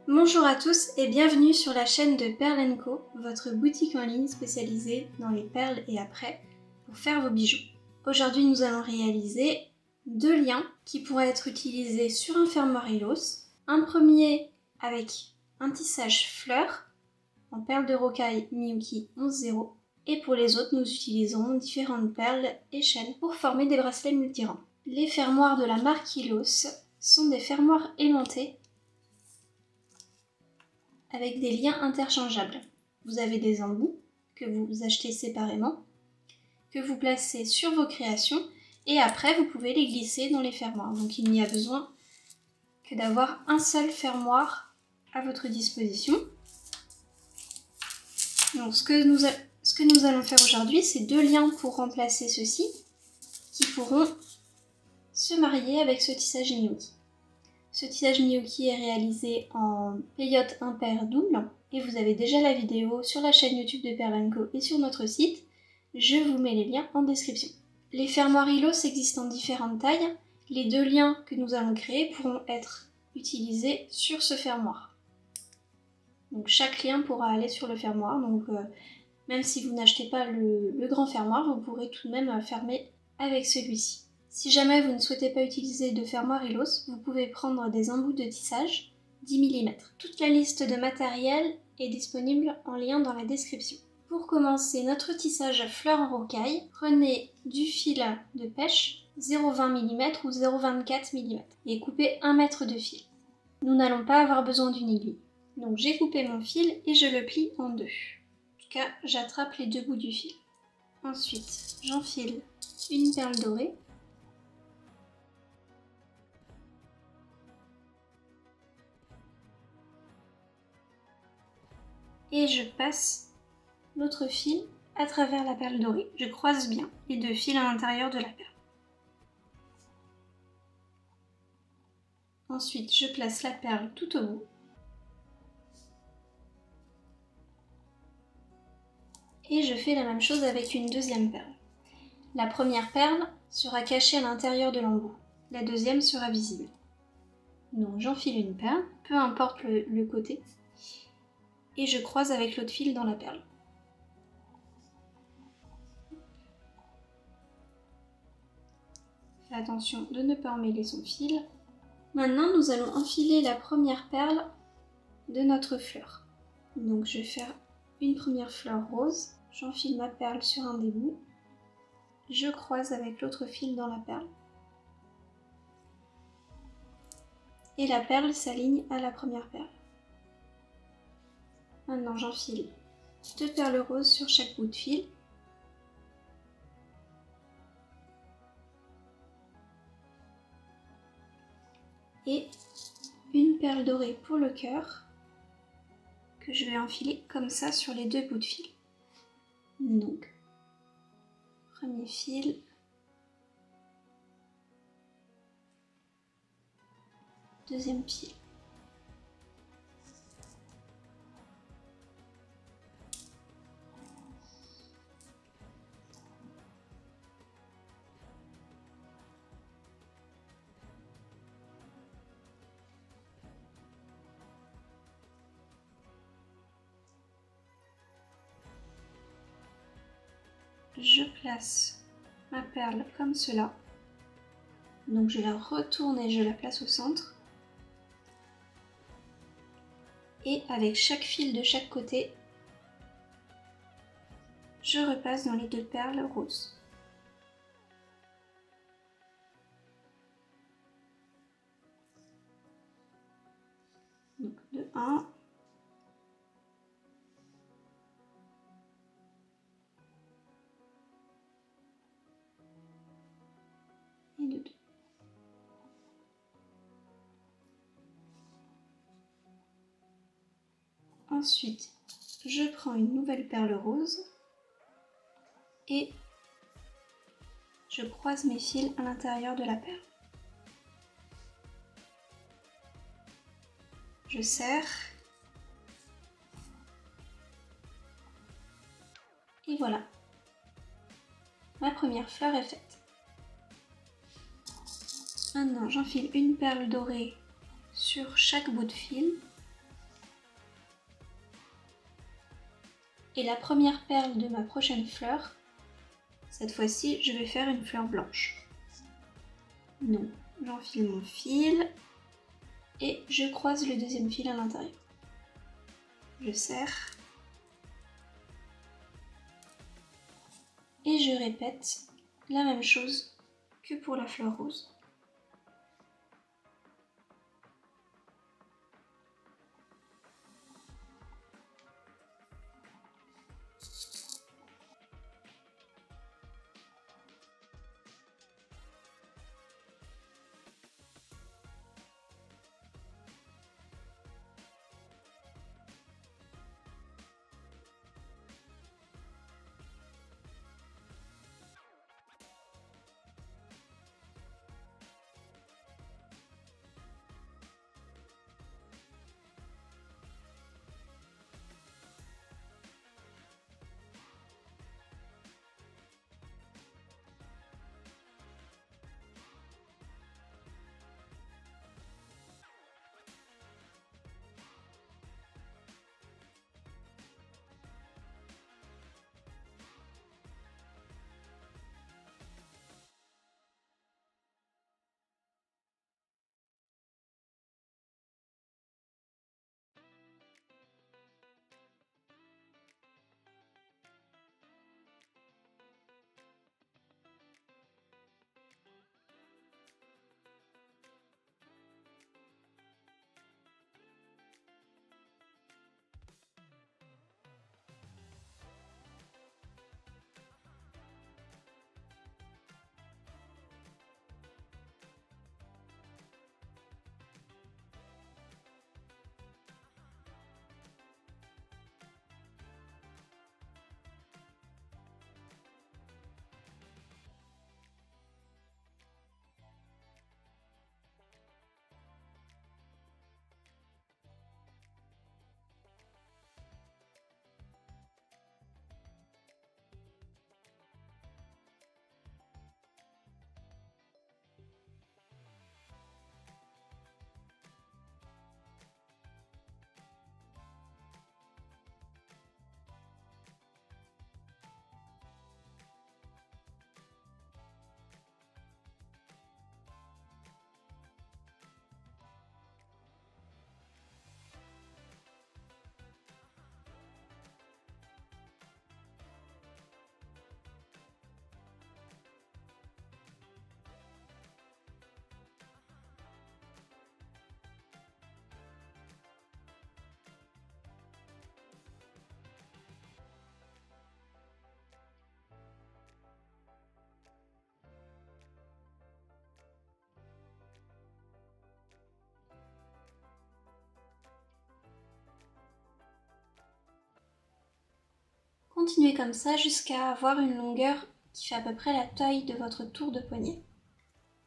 Bonjour à tous et bienvenue sur la chaîne de Perle & Co, votre boutique en ligne spécialisée dans les perles et apprêts pour faire vos bijoux. Aujourd'hui, nous allons réaliser deux liens qui pourraient être utilisés sur un fermoir Hilos. Un premier avec un tissage fleur en perles de rocaille Miyuki 11-0 et pour les autres, nous utiliserons différentes perles et chaînes pour former des bracelets multirangs. Les fermoirs de la marque Hilos sont des fermoirs aimantés avec des liens interchangeables. Vous avez des embouts que vous achetez séparément, que vous placez sur vos créations et après vous pouvez les glisser dans les fermoirs. Donc il n'y a besoin que d'avoir un seul fermoir à votre disposition. Donc ce que nous allons faire aujourd'hui, c'est deux liens pour remplacer ceux-ci qui pourront se marier avec ce tissage Miyuki. Ce tissage Miyuki est réalisé en peyote impair double et vous avez déjà la vidéo sur la chaîne YouTube de Perle & Co et sur notre site. Je vous mets les liens en description. Les fermoirs Hilos existent en différentes tailles. Les deux liens que nous allons créer pourront être utilisés sur ce fermoir. Donc chaque lien pourra aller sur le fermoir. Donc même si vous n'achetez pas le grand fermoir, vous pourrez tout de même fermer avec celui-ci. Si jamais vous ne souhaitez pas utiliser de fermoir Hilos, vous pouvez prendre des embouts de tissage 10 mm. Toute la liste de matériel est disponible en lien dans la description. Pour commencer notre tissage fleur en rocaille, prenez du fil de pêche 0,20 mm ou 0,24 mm et coupez 1 mètre de fil. Nous n'allons pas avoir besoin d'une aiguille. Donc j'ai coupé mon fil et je le plie en deux. En tout cas, j'attrape les deux bouts du fil. Ensuite, j'enfile une perle dorée. Et je passe l'autre fil à travers la perle dorée. Je croise bien les deux fils à l'intérieur de la perle. Ensuite, je place la perle tout au bout. Et je fais la même chose avec une deuxième perle. La première perle sera cachée à l'intérieur de l'embout. La deuxième sera visible. Donc j'enfile une perle, peu importe le côté. Et je croise avec l'autre fil dans la perle. Fais attention de ne pas emmêler son fil. Maintenant, nous allons enfiler la première perle de notre fleur. Donc je vais faire une première fleur rose. J'enfile ma perle sur un des bouts. Je croise avec l'autre fil dans la perle. Et la perle s'aligne à la première perle. Maintenant, j'enfile deux perles roses sur chaque bout de fil. Et une perle dorée pour le cœur que je vais enfiler comme ça sur les deux bouts de fil. Donc, premier fil. Deuxième fil. Je place ma perle comme cela. Donc je la retourne et je la place au centre. Et avec chaque fil de chaque côté, je repasse dans les deux perles roses. Donc de 1. Et de 2. Ensuite, je prends une nouvelle perle rose et je croise mes fils à l'intérieur de la perle. Je serre. Et voilà. Ma première fleur est faite. Maintenant, j'enfile une perle dorée sur chaque bout de fil. Et la première perle de ma prochaine fleur, cette fois-ci, je vais faire une fleur blanche. Donc, j'enfile mon fil et je croise le deuxième fil à l'intérieur. Je serre. Et je répète la même chose que pour la fleur rose. Continuez comme ça jusqu'à avoir une longueur qui fait à peu près la taille de votre tour de poignet.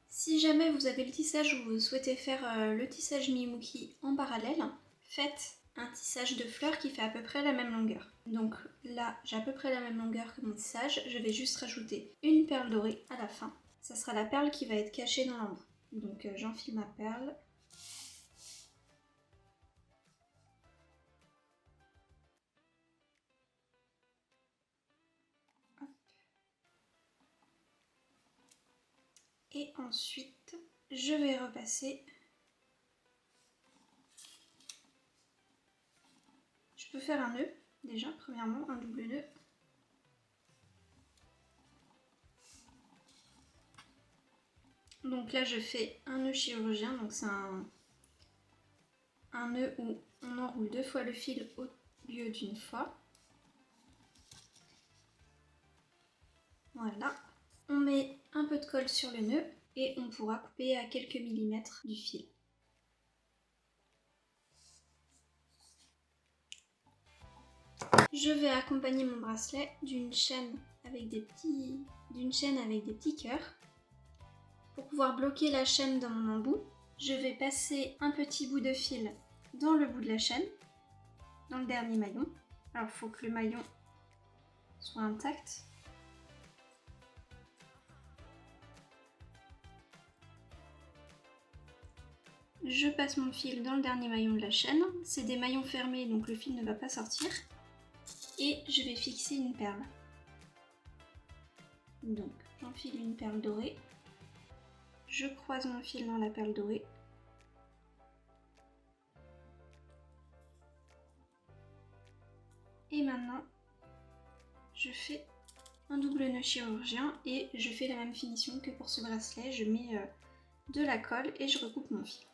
Si jamais vous avez le tissage ou vous souhaitez faire le tissage Miyuki en parallèle, faites un tissage de fleurs qui fait à peu près la même longueur. Donc là, j'ai à peu près la même longueur que mon tissage, je vais juste rajouter une perle dorée à la fin. Ça sera la perle qui va être cachée dans l'embout. Donc j'enfile ma perle. Et ensuite, je vais repasser. Je peux faire un nœud, déjà, premièrement, un double nœud. Donc là, je fais un nœud chirurgien, donc c'est un nœud où on enroule 2 fois le fil au lieu d'une fois. Voilà. On met un peu de colle sur le nœud et on pourra couper à quelques millimètres du fil. Je vais accompagner mon bracelet d'une chaîne avec des petits cœurs. Pour pouvoir bloquer la chaîne dans mon embout, je vais passer un petit bout de fil dans le bout de la chaîne, dans le dernier maillon. Alors il faut que le maillon soit intact. Je passe mon fil dans le dernier maillon de la chaîne. C'est des maillons fermés, donc le fil ne va pas sortir. et je vais fixer une perle. Donc j'enfile une perle dorée, je croise mon fil dans la perle dorée, et maintenant je fais un double nœud chirurgien et je fais la même finition que pour ce bracelet, je mets de la colle et je recoupe mon fil.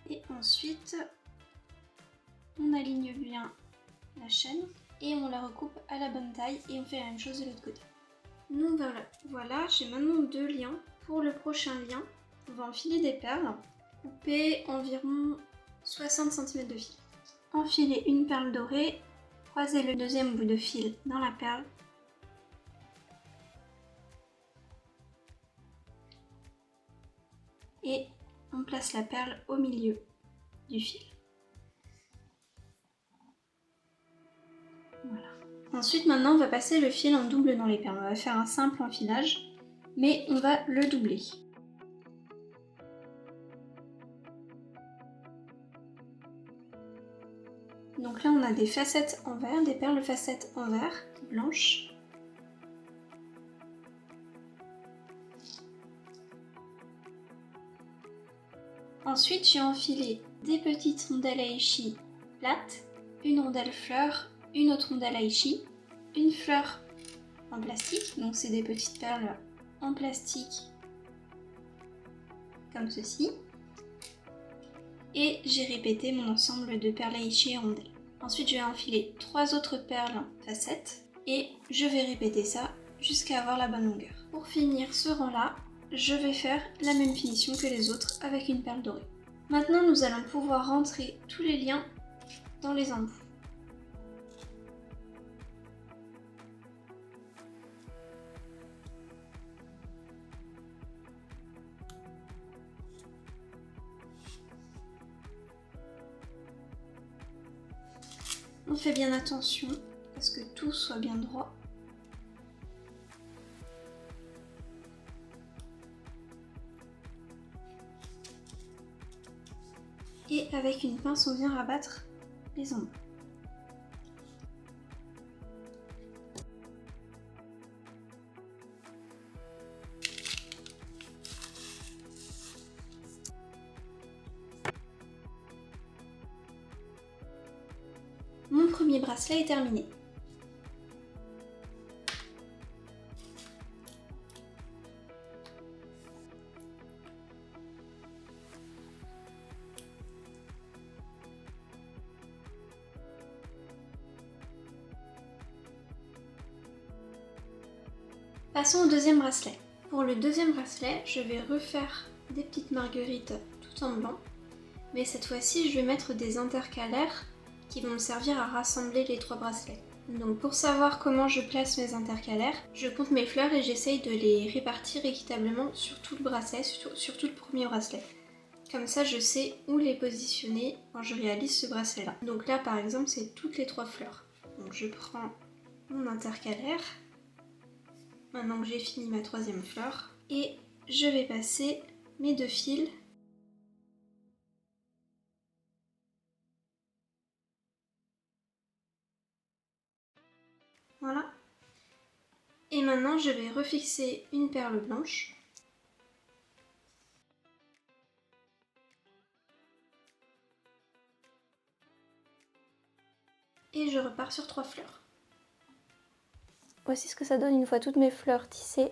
Et ensuite, on aligne bien la chaîne et on la recoupe à la bonne taille et on fait la même chose de l'autre côté. Donc voilà, j'ai maintenant 2 liens. Pour le prochain lien, on va enfiler des perles, couper environ 60 cm de fil. Enfiler une perle dorée, croiser le deuxième bout de fil dans la perle. Et on place la perle au milieu du fil. Voilà. Ensuite, maintenant, on va passer le fil en double dans les perles. On va faire un simple enfilage, mais on va le doubler. Donc là, on a des facettes en vert, des perles facettes en vert, blanches. Ensuite, j'ai enfilé des petites rondelles Aichi plates, une rondelle fleur, une autre rondelle Aichi, une fleur en plastique, donc c'est des petites perles en plastique comme ceci. Et j'ai répété mon ensemble de perles Aichi et rondelles. Ensuite, je vais enfiler 3 autres perles facettes et je vais répéter ça jusqu'à avoir la bonne longueur. Pour finir ce rang-là, je vais faire la même finition que les autres avec une perle dorée. Maintenant, nous allons pouvoir rentrer tous les liens dans les embouts. On fait bien attention à ce que tout soit bien droit. Et avec une pince, on vient rabattre les embouts. Mon premier bracelet est terminé. Passons au deuxième bracelet. Pour le deuxième bracelet, je vais refaire des petites marguerites tout en blanc, mais cette fois-ci, je vais mettre des intercalaires qui vont me servir à rassembler les 3 bracelets. Donc pour savoir comment je place mes intercalaires, je compte mes fleurs et j'essaye de les répartir équitablement sur tout le bracelet, sur tout le premier bracelet. Comme ça, je sais où les positionner quand je réalise ce bracelet-là. Donc là, par exemple, c'est toutes les 3 fleurs. Donc je prends mon intercalaire, maintenant que j'ai fini ma 3e fleur, et je vais passer mes 2 fils . Voilà. Et maintenant, je vais refixer une perle blanche. Et je repars sur 3 fleurs. Voici ce que ça donne une fois toutes mes fleurs tissées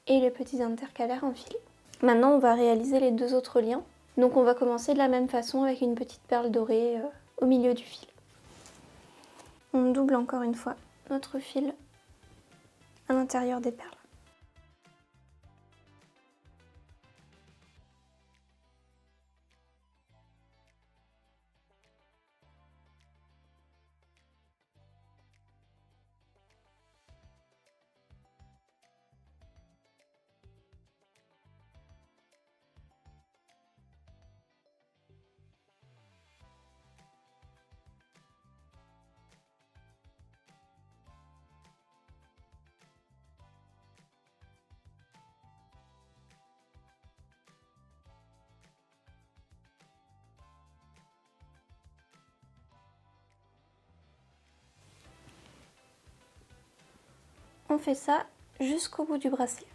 et les petits intercalaires enfilés. Maintenant, on va réaliser les 2 autres liens. Donc on va commencer de la même façon avec une petite perle dorée au milieu du fil. On double encore une fois notre fil à l'intérieur des perles. on fait ça jusqu'au bout du bracelet.